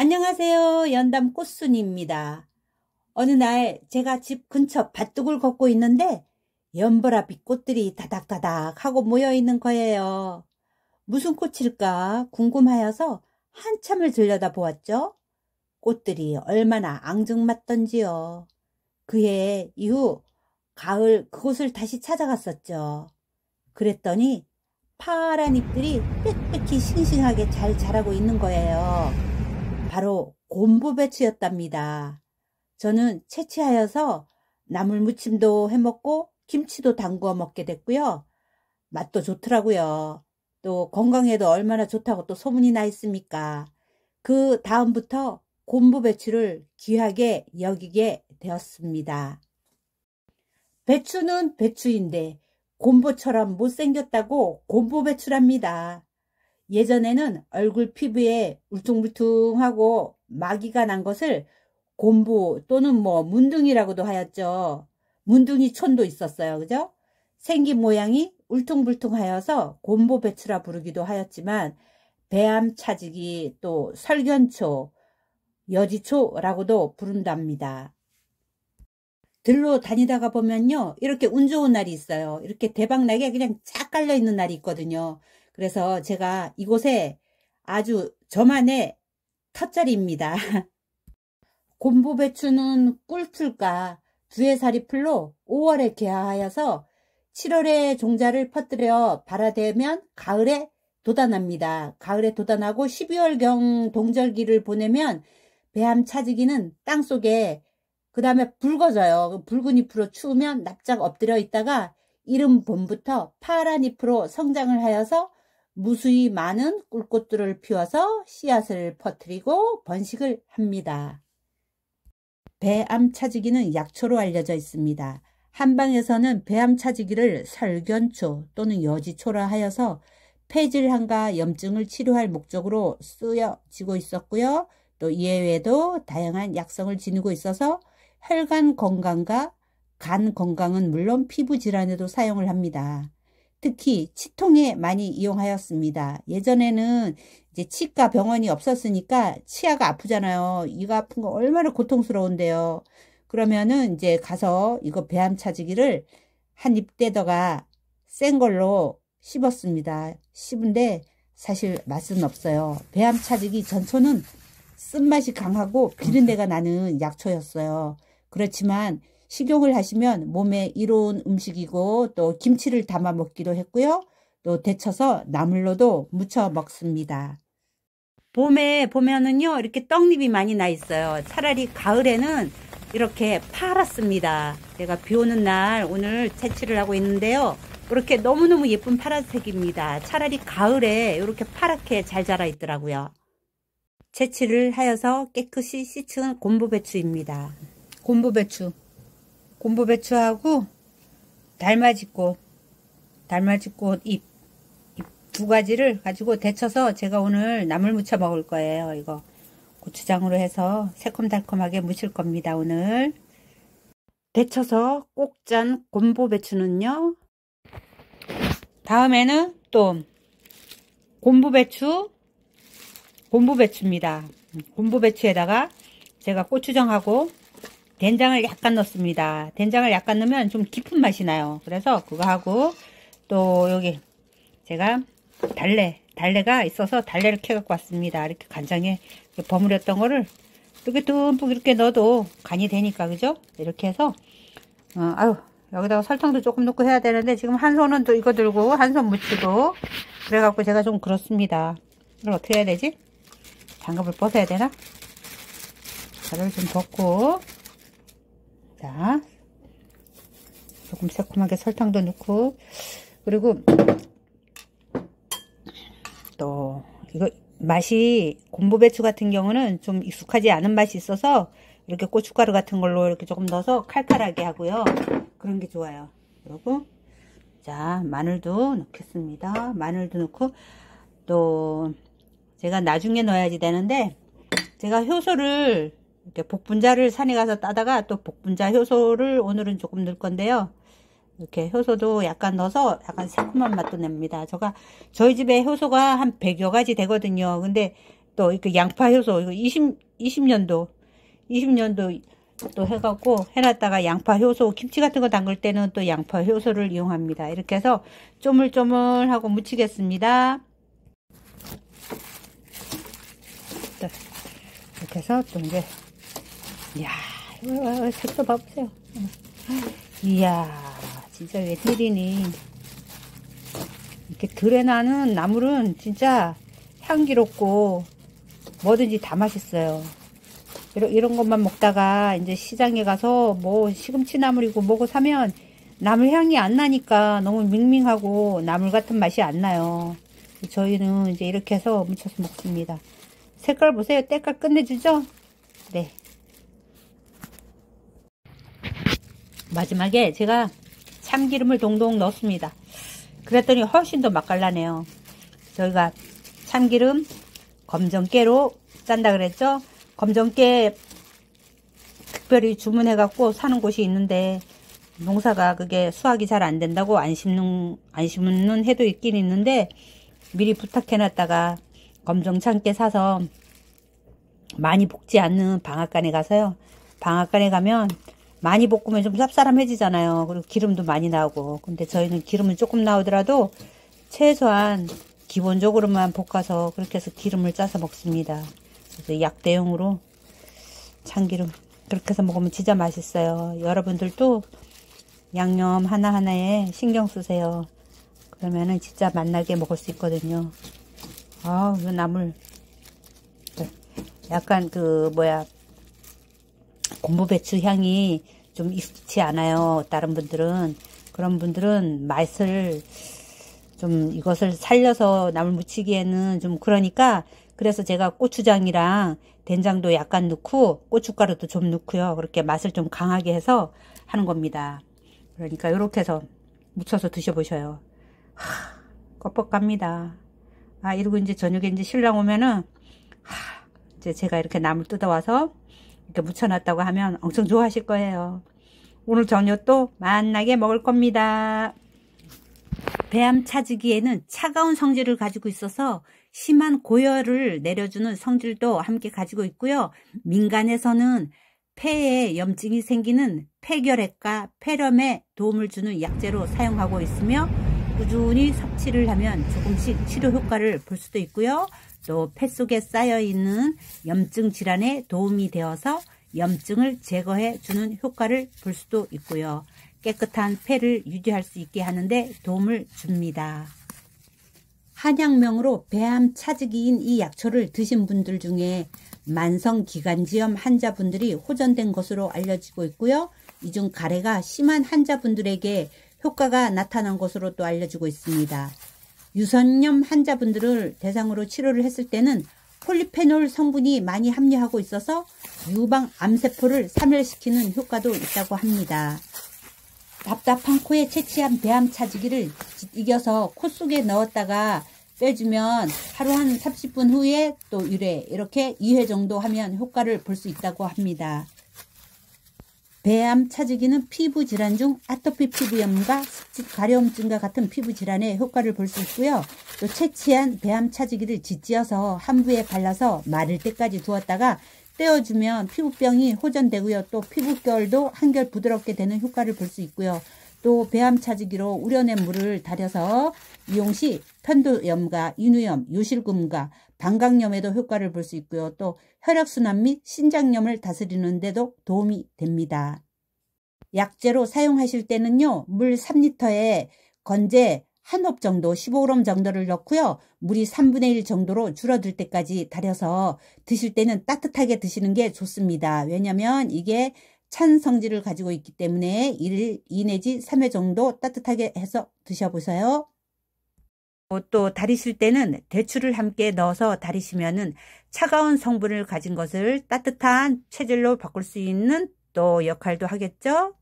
안녕하세요. 연담 꽃순이입니다. 어느 날 제가 집 근처 밭둑을 걷고 있는데 연보라빛 꽃들이 다닥다닥 하고 모여있는 거예요. 무슨 꽃일까 궁금하여서 한참을 들여다보았죠. 꽃들이 얼마나 앙증맞던지요. 그해 이후 가을 그곳을 다시 찾아갔었죠. 그랬더니 파란 잎들이 빽빽히 싱싱하게 잘 자라고 있는 거예요. 바로 곰보배추였답니다. 저는 채취하여서 나물 무침도 해먹고 김치도 담궈 먹게 됐고요. 맛도 좋더라고요. 또 건강에도 얼마나 좋다고 또 소문이 나 있습니까? 그 다음부터 곰보배추를 귀하게 여기게 되었습니다. 배추는 배추인데 곰보처럼 못생겼다고 곰보배추랍니다. 예전에는 얼굴 피부에 울퉁불퉁하고 마기가 난 것을 곰보 또는 문둥이라고도 하였죠. 문둥이촌도 있었어요. 그죠? 생긴 모양이 울퉁불퉁하여서 곰보배추라 부르기도 하였지만 배암차지기 또 설견초, 여지초라고도 부른답니다. 들로 다니다가 보면요. 이렇게 운 좋은 날이 있어요. 이렇게 대박나게 그냥 쫙 깔려있는 날이 있거든요. 그래서 제가 이곳에 아주 저만의 텃자리입니다. 곰보배추는 꿀풀과 두해살이 풀로 5월에 개화하여서 7월에 종자를 퍼뜨려 발아대면 가을에 돋아납니다. 가을에 돋아나고 12월경 동절기를 보내면 배암차지기는 땅속에 그 다음에 붉어져요. 붉은 잎으로 추우면 납작 엎드려 있다가 이른 봄부터 파란 잎으로 성장을 하여서 무수히 많은 꿀꽃들을 피워서 씨앗을 퍼뜨리고 번식을 합니다. 배암차지기는 약초로 알려져 있습니다. 한방에서는 배암차지기를 설견초 또는 여지초라 하여서 폐질환과 염증을 치료할 목적으로 쓰여지고 있었고요. 또 이외에도 다양한 약성을 지니고 있어서 혈관 건강과 간 건강은 물론 피부 질환에도 사용을 합니다. 특히 치통에 많이 이용하였습니다. 예전에는 이제 치과 병원이 없었으니까 치아가 아프잖아요. 이가 아픈 거 얼마나 고통스러운데요. 그러면은 이제 가서 이거 배암차지기를 한 입 떼다가 센 걸로 씹었습니다. 씹은데 사실 맛은 없어요. 배암차지기 전초는 쓴맛이 강하고 비린내가 나는 약초였어요. 그렇지만 식용을 하시면 몸에 이로운 음식이고 또 김치를 담아 먹기도 했고요. 또 데쳐서 나물로도 무쳐 먹습니다. 봄에 보면은요 이렇게 떡잎이 많이 나 있어요. 차라리 가을에는 이렇게 파랗습니다. 제가 비 오는 날 오늘 채취를 하고 있는데요. 이렇게 너무너무 예쁜 파란색입니다. 차라리 가을에 이렇게 파랗게 잘 자라 있더라고요. 채취를 하여서 깨끗이 씻은 곰보배추입니다. 곰보배추하고 달맞이꽃 잎 두 가지를 가지고 데쳐서 제가 오늘 나물 무쳐 먹을 거예요. 이거 고추장으로 해서 새콤달콤하게 무칠 겁니다. 오늘 데쳐서 꼭 짠 곰보배추는요. 다음에는 또 곰보배추입니다. 곰보배추에다가 제가 고추장하고 된장을 약간 넣습니다. 된장을 약간 넣으면 좀 깊은 맛이 나요. 그래서 그거 하고 또 여기 제가 달래가 있어서 달래를 캐 갖고 왔습니다. 이렇게 간장에 버무렸던 거를 이렇게 듬뿍 이렇게 넣어도 간이 되니까 그죠? 이렇게 해서 여기다가 설탕도 조금 넣고 해야 되는데 지금 한 손은 또 이거 들고 한 손 무치고 그래갖고 제가 좀 그렇습니다. 이걸 어떻게 해야 되지? 장갑을 벗어야 되나? 가루를 좀 벗고 자 조금 새콤하게 설탕도 넣고 그리고 또 이거 맛이 곰보배추 같은 경우는 좀 익숙하지 않은 맛이 있어서 이렇게 고춧가루 같은 걸로 이렇게 조금 넣어서 칼칼하게 하고요. 그런 게 좋아요. 그리고 자 마늘도 넣겠습니다. 마늘도 넣고 또 제가 나중에 넣어야지 되는데 제가 효소를 이렇게 복분자를 산에 가서 따다가 또 복분자 효소를 오늘은 조금 넣을 건데요. 이렇게 효소도 약간 넣어서 약간 새콤한 맛도 냅니다. 저희 집에 효소가 한 100여 가지 되거든요. 근데 또 이렇게 양파 효소 이거 20년도 또 해갖고 해놨다가 양파 효소 김치 같은 거 담글 때는 또 양파 효소를 이용합니다. 이렇게 해서 쪼물쪼물하고 무치겠습니다. 이렇게 해서 또 이제 이야 색도 봐보세요. 이야 진짜 웬일이니. 이렇게 들에 나는 나물은 진짜 향기롭고 뭐든지 다 맛있어요. 이런 것만 먹다가 이제 시장에 가서 뭐 시금치 나물이고 뭐고 사면 나물 향이 안 나니까 너무 밍밍하고 나물 같은 맛이 안 나요. 저희는 이제 이렇게 해서 무쳐서 먹습니다. 색깔 보세요. 때깔 끝내주죠? 네. 마지막에 제가 참기름을 동동 넣었습니다. 그랬더니 훨씬 더 맛깔나네요. 저희가 참기름 검정깨로 짠다 그랬죠? 검정깨 특별히 주문해 갖고 사는 곳이 있는데 농사가 그게 수확이 잘 안 된다고 안 심는 해도 있긴 있는데 미리 부탁해 놨다가 검정참깨 사서 많이 볶지 않는 방앗간에 가서요. 방앗간에 가면 많이 볶으면 좀 쌉싸름해지잖아요. 그리고 기름도 많이 나오고. 근데 저희는 기름은 조금 나오더라도 최소한 기본적으로만 볶아서 그렇게 해서 기름을 짜서 먹습니다. 그래서 약대용으로 참기름 그렇게 해서 먹으면 진짜 맛있어요. 여러분들도 양념 하나하나에 신경 쓰세요. 그러면은 진짜 맛나게 먹을 수 있거든요. 아, 이 나물 약간 그 뭐야 곰보배추 향이 좀 익숙치 않아요. 다른 분들은. 그런 분들은 맛을 좀 이것을 살려서 나물 무치기에는 좀 그러니까 그래서 제가 고추장이랑 된장도 약간 넣고 고춧가루도 좀 넣고요. 그렇게 맛을 좀 강하게 해서 하는 겁니다. 그러니까 이렇게 해서 무쳐서 드셔보셔요. 뻑뻑합니다. 아, 이러고 이제 저녁에 이제 신랑 오면은 이제 제가 이렇게 나물 뜯어와서 이렇게 무쳐놨다고 하면 엄청 좋아하실 거예요. 오늘 저녁도 맛나게 먹을 겁니다. 배암 차지기에는 차가운 성질을 가지고 있어서 심한 고열을 내려주는 성질도 함께 가지고 있고요. 민간에서는 폐에 염증이 생기는 폐결핵과 폐렴에 도움을 주는 약재로 사용하고 있으며 꾸준히 섭취를 하면 조금씩 치료 효과를 볼 수도 있고요. 또 폐 속에 쌓여있는 염증 질환에 도움이 되어서 염증을 제거해 주는 효과를 볼 수도 있고요. 깨끗한 폐를 유지할 수 있게 하는데 도움을 줍니다. 한약명으로 배암 차지기인 이 약초를 드신 분들 중에 만성기관지염 환자분들이 호전된 것으로 알려지고 있고요. 이 중 가래가 심한 환자분들에게 효과가 나타난 것으로 또 알려지고 있습니다. 유선염 환자분들을 대상으로 치료를 했을 때는 폴리페놀 성분이 많이 함유하고 있어서 유방 암세포를 사멸시키는 효과도 있다고 합니다. 답답한 코에 채취한 배암 차지기를 이겨서 코 속에 넣었다가 빼주면 하루 한 30분 후에 또 1회 이렇게 2회 정도 하면 효과를 볼 수 있다고 합니다. 배암 차지기는 피부 질환 중 아토피 피부염과 습집 가려움증과 같은 피부 질환에 효과를 볼 수 있고요. 또 채취한 배암 차지기를 짓지어서 한부에 발라서 마를 때까지 두었다가 떼어주면 피부병이 호전되고요. 또 피부결도 한결 부드럽게 되는 효과를 볼 수 있고요. 또 배암 차지기로 우려낸 물을 달여서 이용 시 편도염과 인후염, 요실금과 방광염에도 효과를 볼 수 있고요. 또 혈액순환 및 신장염을 다스리는 데도 도움이 됩니다. 약재로 사용하실 때는요. 물 3리터에 건제 한 홉 정도 15g 정도를 넣고요. 물이 3분의 1 정도로 줄어들 때까지 달여서 드실 때는 따뜻하게 드시는 게 좋습니다. 왜냐하면 이게 찬 성질을 가지고 있기 때문에 1일 2 내지 3회 정도 따뜻하게 해서 드셔보세요. 또 다리실 때는 대추를 함께 넣어서 다리시면은 차가운 성분을 가진 것을 따뜻한 체질로 바꿀 수 있는 또 역할도 하겠죠.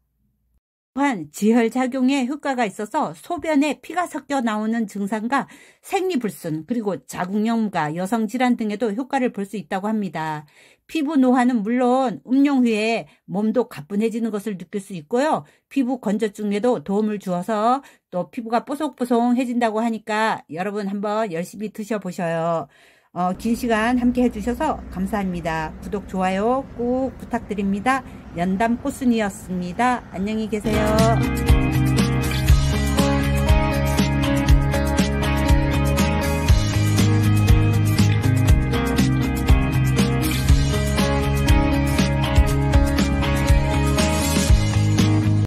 또한 지혈작용에 효과가 있어서 소변에 피가 섞여 나오는 증상과 생리불순 그리고 자궁염과 여성질환 등에도 효과를 볼 수 있다고 합니다. 피부 노화는 물론 음용 후에 몸도 가뿐해지는 것을 느낄 수 있고요. 피부 건조증에도 도움을 주어서 또 피부가 뽀송뽀송해진다고 하니까 여러분 한번 열심히 드셔보셔요. 긴 시간 함께 해주셔서 감사합니다. 구독, 좋아요 꼭 부탁드립니다. 연담 꽃순이였습니다. 안녕히 계세요.